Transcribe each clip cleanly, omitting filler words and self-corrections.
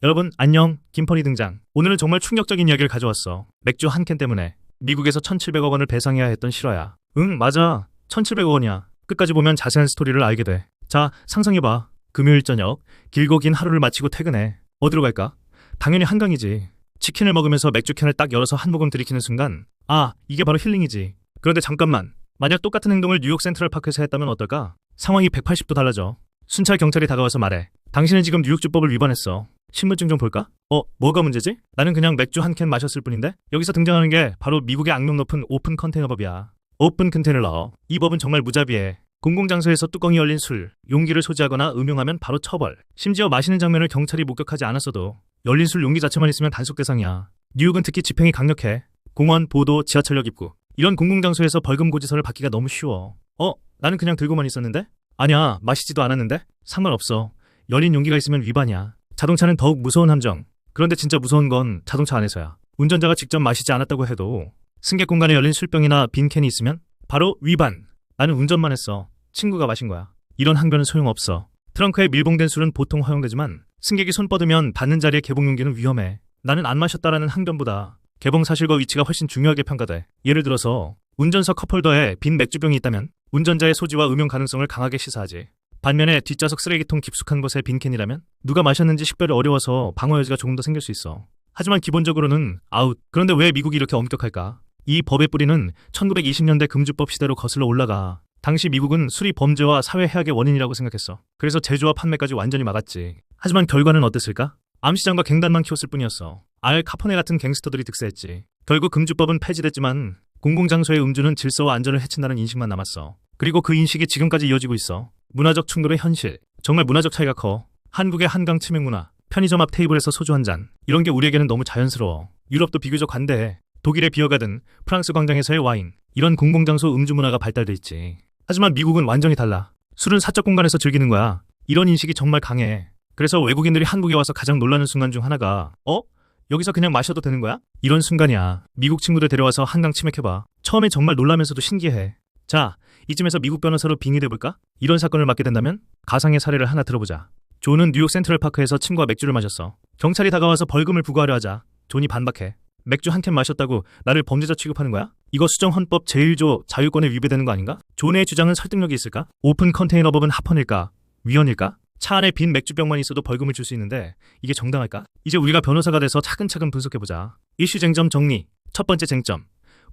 여러분 안녕, 김퍼니 등장. 오늘은 정말 충격적인 이야기를 가져왔어. 맥주 한 캔 때문에 미국에서 1,700억 원을 배상해야 했던 실화야. 응, 맞아. 1,700억 원이야. 끝까지 보면 자세한 스토리를 알게 돼. 자, 상상해봐. 금요일 저녁, 길고 긴 하루를 마치고 퇴근해. 어디로 갈까? 당연히 한강이지. 치킨을 먹으면서 맥주 캔을 딱 열어서 한 모금 들이키는 순간, 아, 이게 바로 힐링이지. 그런데 잠깐만. 만약 똑같은 행동을 뉴욕 센트럴파크에서 했다면 어떨까? 상황이 180도 달라져. 순찰 경찰이 다가와서 말해. 당신은 지금 뉴욕주법을 위반했어. 신분증 좀 볼까? 뭐가 문제지? 나는 그냥 맥주 한 캔 마셨을 뿐인데? 여기서 등장하는 게 바로 미국의 악명 높은 오픈 컨테이너법이야. 오픈 컨테이너. 이 법은 정말 무자비해. 공공장소에서 뚜껑이 열린 술, 용기를 소지하거나 음용하면 바로 처벌. 심지어 마시는 장면을 경찰이 목격하지 않았어도 열린 술 용기 자체만 있으면 단속 대상이야. 뉴욕은 특히 집행이 강력해. 공원, 보도, 지하철역 입구. 이런 공공장소에서 벌금 고지서를 받기가 너무 쉬워. 나는 그냥 들고만 있었는데? 아니야, 마시지도 않았는데? 상관없어. 열린 용기가 있으면 위반이야. 자동차는 더욱 무서운 함정. 그런데 진짜 무서운 건 자동차 안에서야. 운전자가 직접 마시지 않았다고 해도 승객 공간에 열린 술병이나 빈 캔이 있으면 바로 위반. 나는 운전만 했어. 친구가 마신 거야. 이런 항변은 소용없어. 트렁크에 밀봉된 술은 보통 허용되지만 승객이 손 뻗으면 닿는 자리의 개봉 용기는 위험해. 나는 안 마셨다라는 항변보다 개봉 사실과 위치가 훨씬 중요하게 평가돼. 예를 들어서 운전석 컵홀더에 빈 맥주병이 있다면 운전자의 소지와 음용 가능성을 강하게 시사하지. 반면에 뒷좌석 쓰레기통 깊숙한 곳에 빈 캔이라면 누가 마셨는지 식별이 어려워서 방어 여지가 조금 더 생길 수 있어. 하지만 기본적으로는 아웃. 그런데 왜 미국이 이렇게 엄격할까? 이 법의 뿌리는 1920년대 금주법 시대로 거슬러 올라가. 당시 미국은 술이 범죄와 사회해악의 원인이라고 생각했어. 그래서 제조와 판매까지 완전히 막았지. 하지만 결과는 어땠을까? 암시장과 갱단만 키웠을 뿐이었어. 알 카포네 같은 갱스터들이 득세했지. 결국 금주법은 폐지됐지만 공공장소의 음주는 질서와 안전을 해친다는 인식만 남았어. 그리고 그 인식이 지금까지 이어지고 있어. 문화적 충돌의 현실. 정말 문화적 차이가 커. 한국의 한강 치맥 문화, 편의점 앞 테이블에서 소주 한 잔. 이런 게 우리에게는 너무 자연스러워. 유럽도 비교적 관대해. 독일의 비어가든, 프랑스 광장에서의 와인. 이런 공공장소 음주 문화가 발달돼 있지. 하지만 미국은 완전히 달라. 술은 사적 공간에서 즐기는 거야. 이런 인식이 정말 강해. 그래서 외국인들이 한국에 와서 가장 놀라는 순간 중 하나가 여기서 그냥 마셔도 되는 거야? 이런 순간이야. 미국 친구들 데려와서 한강 치맥해봐. 처음에 정말 놀라면서도 신기해. 자, 이쯤에서 미국 변호사로 빙의돼볼까? 이런 사건을 맡게 된다면 가상의 사례를 하나 들어보자. 존은 뉴욕 센트럴파크에서 친구와 맥주를 마셨어. 경찰이 다가와서 벌금을 부과하려 하자 존이 반박해. 맥주 한 캔 마셨다고 나를 범죄자 취급하는 거야? 이거 수정헌법 제1조 자유권에 위배되는 거 아닌가? 존의 주장은 설득력이 있을까? 오픈 컨테이너법은 합헌일까? 위헌일까? 차 안에 빈 맥주병만 있어도 벌금을 줄 수 있는데 이게 정당할까? 이제 우리가 변호사가 돼서 차근차근 분석해보자. 이슈 쟁점 정리. 첫 번째 쟁점.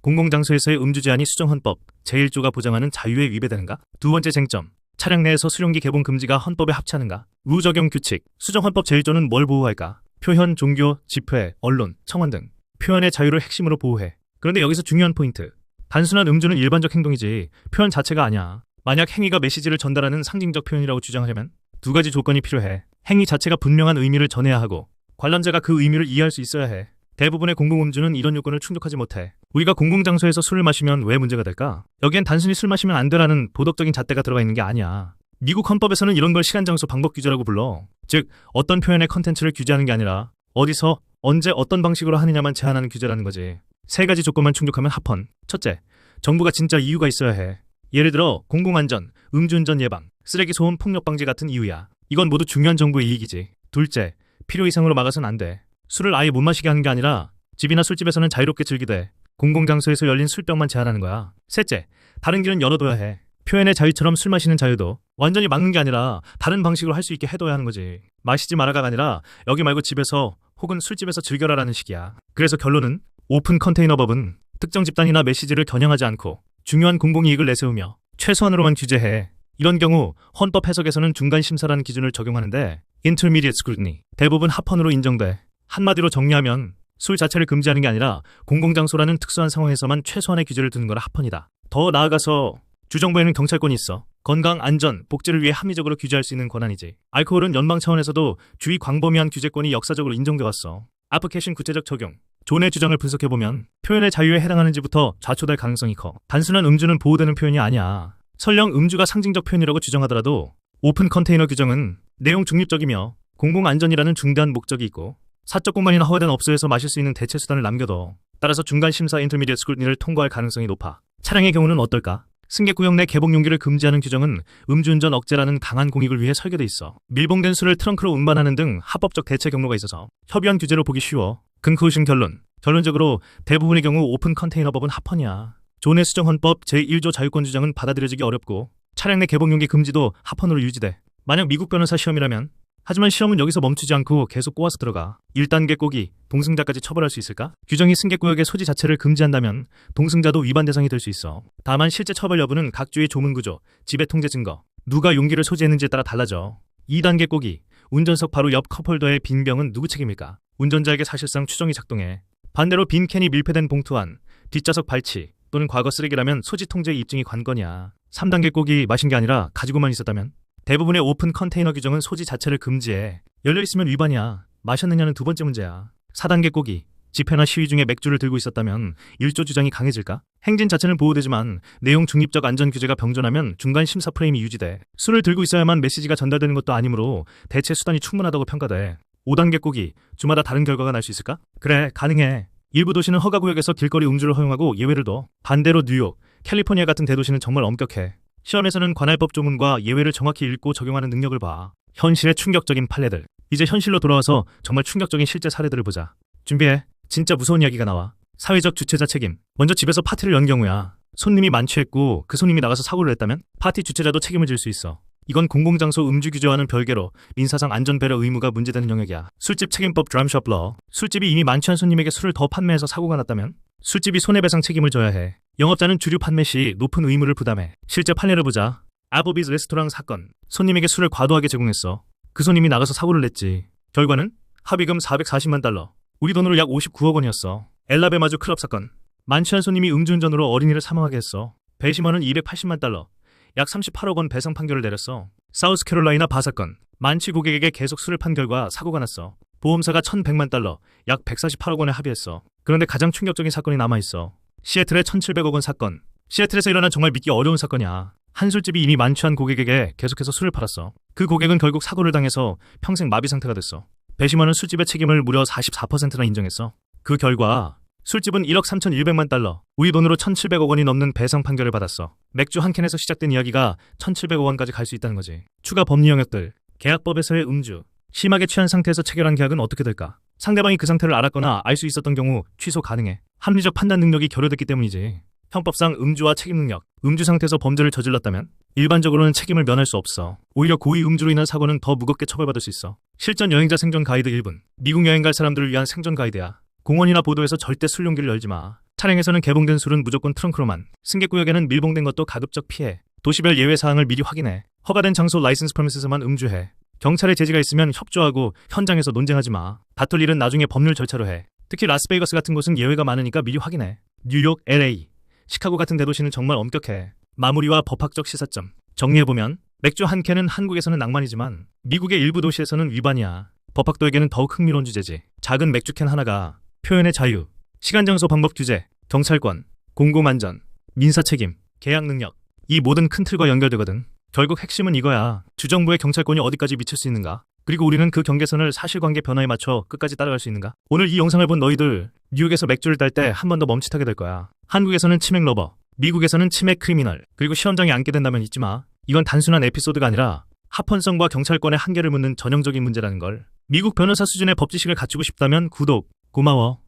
공공장소에서의 음주 제한이 수정헌법 제1조가 보장하는 자유에 위배되는가? 두 번째 쟁점. 차량 내에서 수용기 개봉 금지가 헌법에 합치하는가? 루 적용 규칙. 수정헌법 제1조는 뭘 보호할까? 표현, 종교, 집회, 언론, 청원 등 표현의 자유를 핵심으로 보호해. 그런데 여기서 중요한 포인트. 단순한 음주는 일반적 행동이지 표현 자체가 아니야. 만약 행위가 메시지를 전달하는 상징적 표현이라고 주장하려면 두 가지 조건이 필요해. 행위 자체가 분명한 의미를 전해야 하고 관람자가 그 의미를 이해할 수 있어야 해. 대부분의 공공음주는 이런 요건을 충족하지 못해. 우리가 공공장소에서 술을 마시면 왜 문제가 될까? 여기엔 단순히 술 마시면 안 되라는 도덕적인 잣대가 들어가 있는 게 아니야. 미국 헌법에서는 이런 걸 시간, 장소, 방법 규제라고 불러. 즉, 어떤 표현의 컨텐츠를 규제하는 게 아니라 어디서, 언제, 어떤 방식으로 하느냐만 제한하는 규제라는 거지. 세 가지 조건만 충족하면 합헌. 첫째, 정부가 진짜 이유가 있어야 해. 예를 들어 공공안전, 음주운전 예방, 쓰레기 소음 폭력 방지 같은 이유야. 이건 모두 중요한 정부의 이익이지. 둘째, 필요 이상으로 막아서는 안 돼. 술을 아예 못 마시게 하는 게 아니라 집이나 술집에서는 자유롭게 즐기되 공공장소에서 열린 술병만 제한하는 거야. 셋째, 다른 길은 열어둬야 해. 표현의 자유처럼 술 마시는 자유도 완전히 막는 게 아니라 다른 방식으로 할 수 있게 해둬야 하는 거지. 마시지 마라가 아니라 여기 말고 집에서 혹은 술집에서 즐겨라라는 식이야. 그래서 결론은 오픈 컨테이너법은 특정 집단이나 메시지를 겨냥하지 않고 중요한 공공이익을 내세우며 최소한으로만 규제해. 이런 경우 헌법 해석에서는 중간 심사라는 기준을 적용하는데 intermediate scrutiny, 대부분 합헌으로 인정돼. 한마디로 정리하면 술 자체를 금지하는 게 아니라 공공장소라는 특수한 상황에서만 최소한의 규제를 두는 거라 합헌이다. 더 나아가서 주정부에는 경찰권이 있어. 건강, 안전, 복지를 위해 합리적으로 규제할 수 있는 권한이지. 알코올은 연방 차원에서도 주의 광범위한 규제권이 역사적으로 인정돼 왔어. 애플리케이션 구체적 적용. 존의 주장을 분석해보면 표현의 자유에 해당하는지부터 좌초될 가능성이 커. 단순한 음주는 보호되는 표현이 아니야. 설령 음주가 상징적 표현이라고 주장하더라도 오픈 컨테이너 규정은 내용 중립적이며 공공안전이라는 중대한 목적이 있고 사적 공간이나 허가된 업소에서 마실 수 있는 대체 수단을 남겨둬. 따라서 중간 심사 인터미디엇 스크루티니를 통과할 가능성이 높아. 차량의 경우는 어떨까? 승객구역 내 개봉 용기를 금지하는 규정은 음주운전 억제라는 강한 공익을 위해 설계돼 있어. 밀봉된 술을 트렁크로 운반하는 등 합법적 대체 경로가 있어서 협의한 규제로 보기 쉬워. 근거의심 결론. 결론적으로 대부분의 경우 오픈 컨테이너법은 합헌이야. 존의 수정헌법 제1조 자유권 주장은 받아들여지기 어렵고 차량 내 개봉 용기 금지도 합헌으로 유지돼. 만약 미국 변호사 시험이라면 하지만 시험은 여기서 멈추지 않고 계속 꼬아서 들어가. 1단계 꼬기, 동승자까지 처벌할 수 있을까? 규정이 승객구역의 소지 자체를 금지한다면 동승자도 위반 대상이 될 수 있어. 다만 실제 처벌 여부는 각 주의 조문구조, 지배 통제 증거, 누가 용기를 소지했는지에 따라 달라져. 2단계 꼬기, 운전석 바로 옆 컵홀더의 빈 병은 누구 책임일까? 운전자에게 사실상 추정이 작동해. 반대로 빈 캔이 밀폐된 봉투 안, 뒷좌석 발치 또는 과거 쓰레기라면 소지 통제 입증이 관건이야. 3단계 꼬기, 마신 게 아니라 가지고만 있었다면? 대부분의 오픈 컨테이너 규정은 소지 자체를 금지해. 열려있으면 위반이야. 마셨느냐는 두 번째 문제야. 4단계 꼬기. 집회나 시위 중에 맥주를 들고 있었다면 1조 주장이 강해질까? 행진 자체는 보호되지만 내용 중립적 안전 규제가 병존하면 중간 심사 프레임이 유지돼. 술을 들고 있어야만 메시지가 전달되는 것도 아니므로 대체 수단이 충분하다고 평가돼. 5단계 꼬기. 주마다 다른 결과가 날 수 있을까? 그래, 가능해. 일부 도시는 허가구역에서 길거리 음주를 허용하고 예외를 둬. 반대로 뉴욕, 캘리포니아 같은 대도시는 정말 엄격해. 시험에서는 관할법 조문과 예외를 정확히 읽고 적용하는 능력을 봐. 현실의 충격적인 판례들. 이제 현실로 돌아와서 정말 충격적인 실제 사례들을 보자. 준비해. 진짜 무서운 이야기가 나와. 사회적 주체자 책임. 먼저 집에서 파티를 연 경우야. 손님이 만취했고 그 손님이 나가서 사고를 냈다면 파티 주체자도 책임을 질 수 있어. 이건 공공장소 음주 규제와는 별개로 민사상 안전배려 의무가 문제되는 영역이야. 술집 책임법 드럼숍 러. 술집이 이미 만취한 손님에게 술을 더 판매해서 사고가 났다면 술집이 손해배상 책임을 져야 해. 영업자는 주류 판매 시 높은 의무를 부담해. 실제 판례를 보자. 아버비즈 레스토랑 사건. 손님에게 술을 과도하게 제공했어. 그 손님이 나가서 사고를 냈지. 결과는 합의금 440만 달러. 우리 돈으로 약 59억 원이었어. 엘라베마주 클럽 사건. 만취한 손님이 음주운전으로 어린이를 사망하게 했어. 배심원은 280만 달러. 약 38억 원 배상 판결을 내렸어. 사우스캐롤라이나 바 사건. 만취 고객에게 계속 술을 판 결과 사고가 났어. 보험사가 1,100만 달러, 약 148억 원에 합의했어. 그런데 가장 충격적인 사건이 남아있어. 시애틀의 1,700억 원 사건. 시애틀에서 일어난 정말 믿기 어려운 사건이야. 한 술집이 이미 만취한 고객에게 계속해서 술을 팔았어. 그 고객은 결국 사고를 당해서 평생 마비 상태가 됐어. 배심원은 술집의 책임을 무려 44%나 인정했어. 그 결과 술집은 1억 3,100만 달러, 우리 돈으로 1,700억 원이 넘는 배상 판결을 받았어. 맥주 한 캔에서 시작된 이야기가 1,700억 원까지 갈 수 있다는 거지. 추가 법리 영역들. 계약법에서의 음주. 심하게 취한 상태에서 체결한 계약은 어떻게 될까? 상대방이 그 상태를 알았거나 알 수 있었던 경우 취소 가능해. 합리적 판단 능력이 결여됐기 때문이지. 형법상 음주와 책임 능력. 음주 상태에서 범죄를 저질렀다면 일반적으로는 책임을 면할 수 없어. 오히려 고의 음주로 인한 사고는 더 무겁게 처벌받을 수 있어. 실전 여행자 생존 가이드 1분. 미국 여행 갈 사람들을 위한 생존 가이드야. 공원이나 보도에서 절대 술 용기를 열지 마. 차량에서는 개봉된 술은 무조건 트렁크로만. 승객구역에는 밀봉된 것도 가급적 피해. 도시별 예외 사항을 미리 확인해. 허가된 장소 라이센스 프로미스에서만 음주해. 경찰의 제지가 있으면 협조하고 현장에서 논쟁하지 마. 다툴 일은 나중에 법률 절차로 해. 특히 라스베이거스 같은 곳은 예외가 많으니까 미리 확인해. 뉴욕, LA, 시카고 같은 대도시는 정말 엄격해. 마무리와 법학적 시사점. 정리해보면 맥주 한 캔은 한국에서는 낭만이지만 미국의 일부 도시에서는 위반이야. 법학도에게는 더욱 흥미로운 주제지. 작은 맥주 캔 하나가 표현의 자유, 시간 장소 방법 규제, 경찰권, 공공안전, 민사 책임, 계약 능력, 이 모든 큰 틀과 연결되거든. 결국 핵심은 이거야. 주정부의 경찰권이 어디까지 미칠 수 있는가? 그리고 우리는 그 경계선을 사실관계 변화에 맞춰 끝까지 따라갈 수 있는가? 오늘 이 영상을 본 너희들, 뉴욕에서 맥주를 딸 때 한 번 더 멈칫하게 될 거야. 한국에서는 치맥 러버, 미국에서는 치맥 크리미널, 그리고 시험장에 앉게 된다면 잊지 마. 이건 단순한 에피소드가 아니라 합헌성과 경찰권의 한계를 묻는 전형적인 문제라는 걸. 미국 변호사 수준의 법 지식을 갖추고 싶다면 구독, 고마워.